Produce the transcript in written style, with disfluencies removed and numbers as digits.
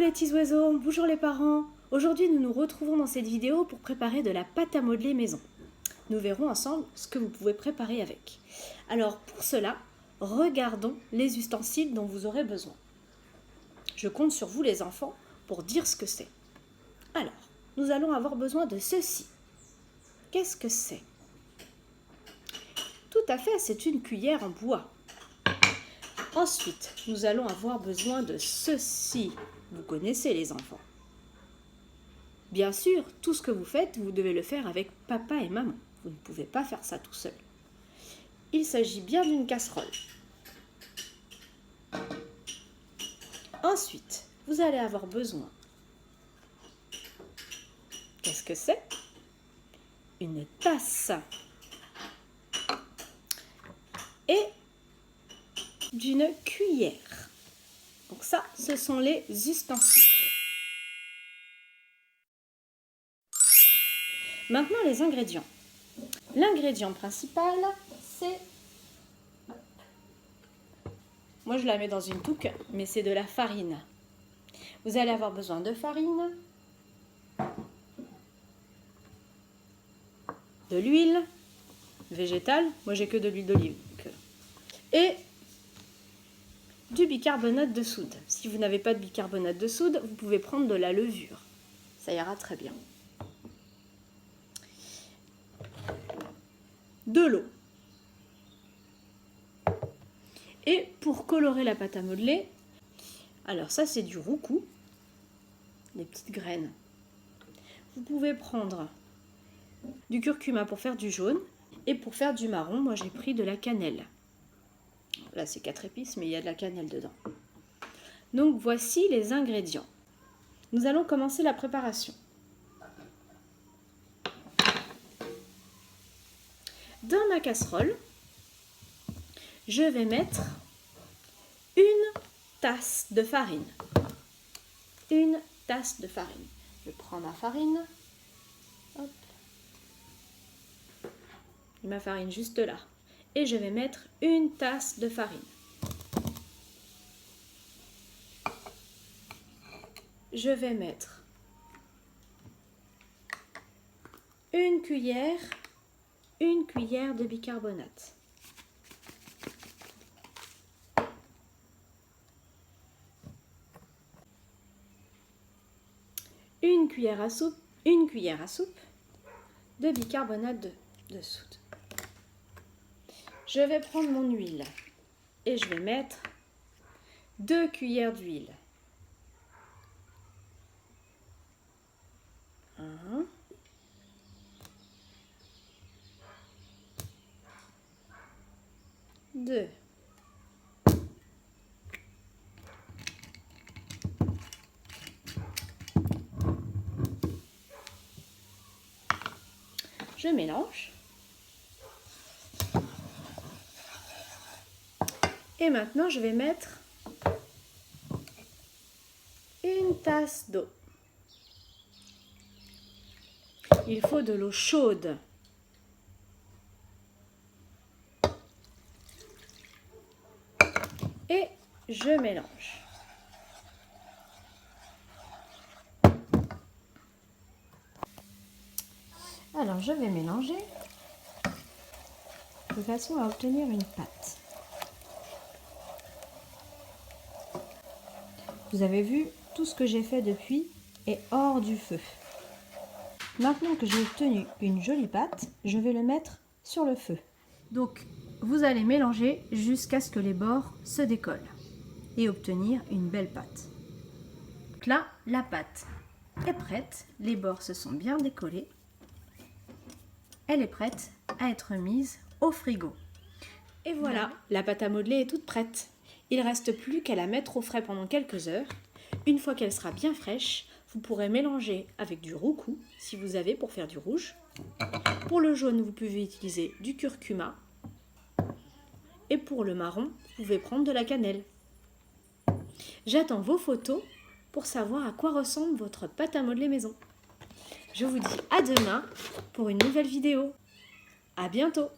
les petits oiseaux, bonjour les parents. Aujourd'hui nous nous retrouvons dans cette vidéo pour préparer de la pâte à modeler maison. Nous verrons ensemble ce que vous pouvez préparer avec. Alors pour cela, regardons les ustensiles dont vous aurez besoin. Je compte sur vous les enfants pour dire ce que c'est. Alors, nous allons avoir besoin de ceci. Qu'est-ce que c'est? Tout à fait, c'est une cuillère en bois. Ensuite, nous allons avoir besoin de ceci. Vous connaissez les enfants. Bien sûr, tout ce que vous faites, vous devez le faire avec papa et maman. Vous ne pouvez pas faire ça tout seul. Il s'agit bien d'une casserole. Ensuite, vous allez avoir besoin. Qu'est-ce que c'est? Une tasse. Et d'une cuillère. Donc ça, ce sont les ustensiles. Maintenant, les ingrédients. L'ingrédient principal, c'est... Moi, je la mets dans une touque, mais c'est de la farine. Vous allez avoir besoin de farine, de l'huile végétale. Moi, j'ai que de l'huile d'olive. Et du bicarbonate de soude. Si vous n'avez pas de bicarbonate de soude, vous pouvez prendre de la levure. Ça ira très bien. De l'eau. Et pour colorer la pâte à modeler, alors ça c'est du roucou, des petites graines. Vous pouvez prendre du curcuma pour faire du jaune et pour faire du marron, moi j'ai pris de la cannelle. Là c'est 4 épices mais il y a de la cannelle dedans. Donc voici les ingrédients. Nous allons commencer la préparation. Dans ma casserole, je vais mettre une tasse de farine. Une tasse de farine. Je prends ma farine. Hop. Et ma farine juste là. Et je vais mettre une tasse de farine. Je vais mettre une cuillère de bicarbonate. Une cuillère à soupe de bicarbonate de soude. Je vais prendre mon huile et je vais mettre 2 cuillères d'huile. 1, 2. Je mélange. Et maintenant, je vais mettre une tasse d'eau. Il faut de l'eau chaude. Et je mélange. Alors, je vais mélanger de façon à obtenir une pâte. Vous avez vu, tout ce que j'ai fait depuis est hors du feu. Maintenant que j'ai obtenu une jolie pâte, je vais le mettre sur le feu. Donc, vous allez mélanger jusqu'à ce que les bords se décollent et obtenir une belle pâte. Donc là, la pâte est prête, les bords se sont bien décollés. Elle est prête à être mise au frigo. Et voilà, la pâte à modeler est toute prête. Il ne reste plus qu'à la mettre au frais pendant quelques heures. Une fois qu'elle sera bien fraîche, vous pourrez mélanger avec du roucou, si vous avez, pour faire du rouge. Pour le jaune, vous pouvez utiliser du curcuma. Et pour le marron, vous pouvez prendre de la cannelle. J'attends vos photos pour savoir à quoi ressemble votre pâte à modeler maison. Je vous dis à demain pour une nouvelle vidéo. À bientôt!